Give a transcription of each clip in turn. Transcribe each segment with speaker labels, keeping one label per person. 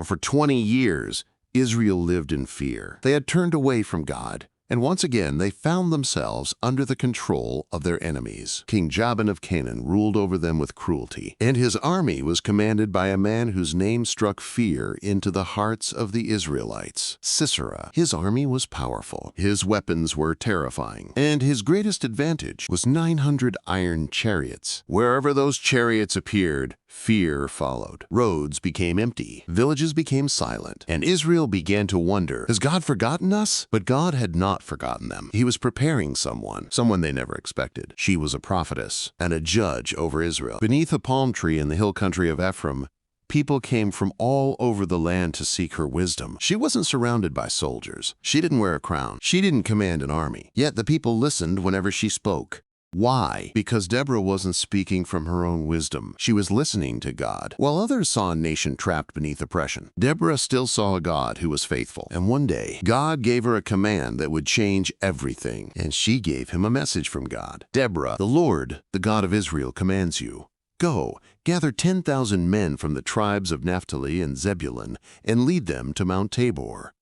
Speaker 1: For 20 years, Israel lived in fear. They had turned away from God, and once again they found themselves under the control of their enemies. King Jabin of Canaan ruled over them with cruelty, and his army was commanded by a man whose name struck fear into the hearts of the Israelites, Sisera. His army was powerful, his weapons were terrifying, and his greatest advantage was 900 iron chariots. Wherever those chariots appeared, fear followed. Roads became empty, villages became silent, and Israel began to wonder, has God forgotten us? But God had not forgotten them. He was preparing someone they never expected. She was a prophetess and a judge over Israel. Beneath a palm tree in the hill country of Ephraim, people came from all over the land to seek her wisdom. She wasn't surrounded by soldiers. She didn't wear a crown. She didn't command an army. Yet the people listened whenever she spoke. Why? Because Deborah wasn't speaking from her own wisdom. She was listening to God. While others saw a nation trapped beneath oppression, Deborah still saw a God who was faithful. And one day, God gave her a command that would change everything. And she gave him a message from God. Deborah, the Lord, the God of Israel, commands you. Go, gather 10,000 men from the tribes of Naphtali and Zebulun, and lead them to Mount Tabor.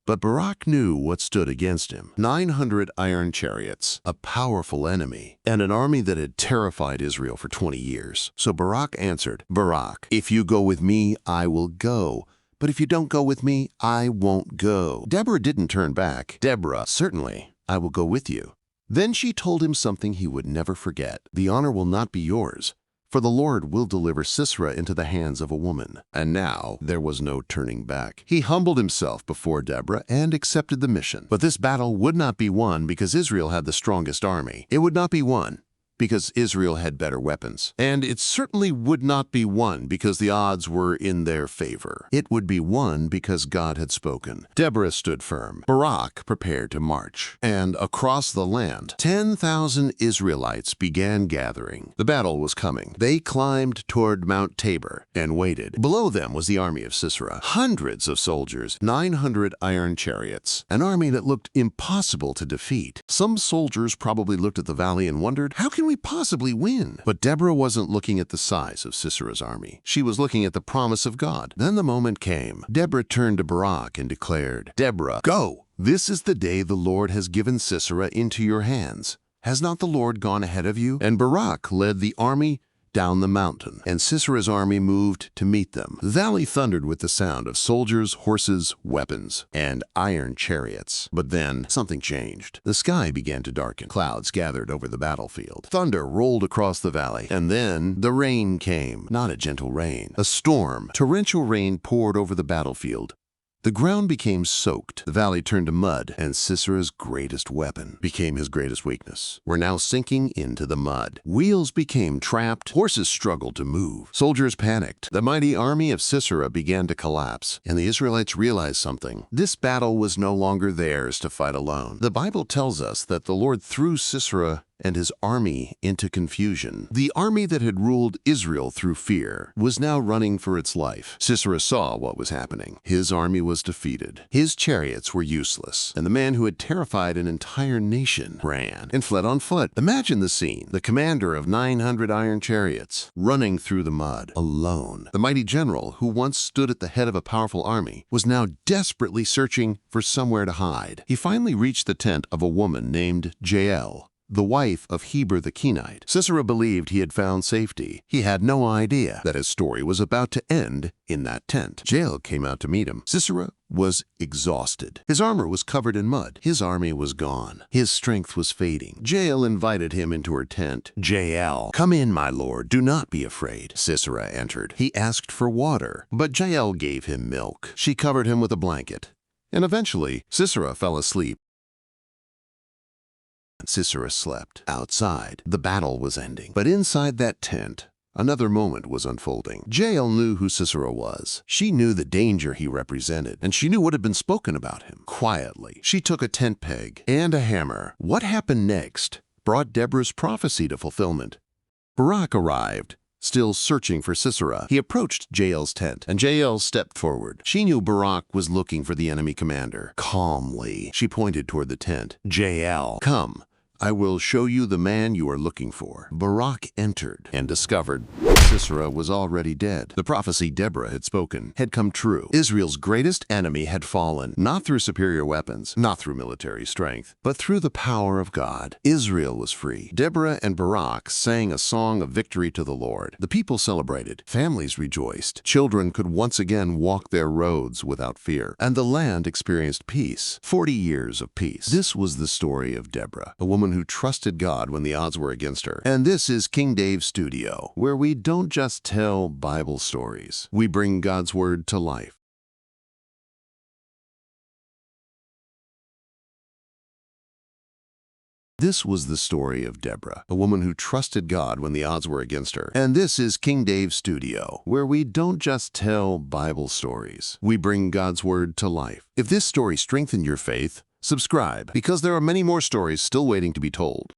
Speaker 1: But Barak knew what stood against him. 900 iron chariots, a powerful enemy, and an army that had terrified Israel for 20 years. So Barak answered, Barak, if you go with me, I will go. But if you don't go with me, I won't go. Deborah didn't turn back. Deborah, certainly, I will go with you. Then she told him something he would never forget. The honor will not be yours, for the Lord will deliver Sisera into the hands of a woman. And now there was no turning back. He humbled himself before Deborah and accepted the mission. But this battle would not be won because Israel had the strongest army. It would not be won because Israel had better weapons. And it certainly would not be won because the odds were in their favor. It would be won because God had spoken. Deborah stood firm. Barak prepared to march. And across the land, 10,000 Israelites began gathering. The battle was coming. They climbed toward Mount Tabor and waited. Below them was the army of Sisera. Hundreds of soldiers, 900 iron chariots, an army that looked impossible to defeat. Some soldiers probably looked at the valley and wondered, how can we possibly win? But Deborah wasn't looking at the size of Sisera's army. She was looking at the promise of God. Then the moment came. Deborah turned to Barak and declared, Deborah, go! This is the day the Lord has given Sisera into your hands. Has not the Lord gone ahead of you? And Barak led the army down the mountain, and Sisera's army moved to meet them. The valley thundered with the sound of soldiers, horses, weapons, and iron chariots. But then something changed. The sky began to darken. Clouds gathered over the battlefield. Thunder rolled across the valley. And then the rain came. Not a gentle rain. A storm. Torrential rain poured over the battlefield. The ground became soaked, the valley turned to mud, and Sisera's greatest weapon became his greatest weakness. We're now sinking into the mud. Wheels became trapped, horses struggled to move, soldiers panicked. The mighty army of Sisera began to collapse, and the Israelites realized something. This battle was no longer theirs to fight alone. The Bible tells us that the Lord threw Sisera and his army into confusion. The army that had ruled Israel through fear was now running for its life. Sisera saw what was happening. His army was defeated. His chariots were useless, and the man who had terrified an entire nation ran and fled on foot. Imagine the scene. The commander of 900 iron chariots running through the mud, alone. The mighty general who once stood at the head of a powerful army was now desperately searching for somewhere to hide. He finally reached the tent of a woman named Jael, the wife of Heber the Kenite. Sisera believed he had found safety. He had no idea that his story was about to end in that tent. Jael came out to meet him. Sisera was exhausted. His armor was covered in mud. His army was gone. His strength was fading. Jael invited him into her tent. Jael, come in, my lord. Do not be afraid. Sisera entered. He asked for water, but Jael gave him milk. She covered him with a blanket. And eventually, Sisera fell asleep. Sisera slept. Outside, the battle was ending. But inside that tent, another moment was unfolding. Jael knew who Sisera was. She knew the danger he represented, and she knew what had been spoken about him. Quietly, she took a tent peg and a hammer. What happened next brought Deborah's prophecy to fulfillment. Barak arrived, still searching for Sisera. He approached Jael's tent, and Jael stepped forward. She knew Barak was looking for the enemy commander. Calmly, she pointed toward the tent. Jael, come. I will show you the man you are looking for. Barak entered and discovered Sisera was already dead. The prophecy Deborah had spoken had come true. Israel's greatest enemy had fallen, not through superior weapons, not through military strength, but through the power of God. Israel was free. Deborah and Barak sang a song of victory to the Lord. The people celebrated. Families rejoiced. Children could once again walk their roads without fear. And the land experienced peace. 40 years of peace. This was the story of Deborah, a woman who trusted God when the odds were against her. And this is King Dave's Studio, where we don't just tell Bible stories. We bring God's Word to life. This was the story of Deborah, a woman who trusted God when the odds were against her. And this is King Dave's Studio, where we don't just tell Bible stories. We bring God's Word to life. If this story strengthened your faith, subscribe, because there are many more stories still waiting to be told.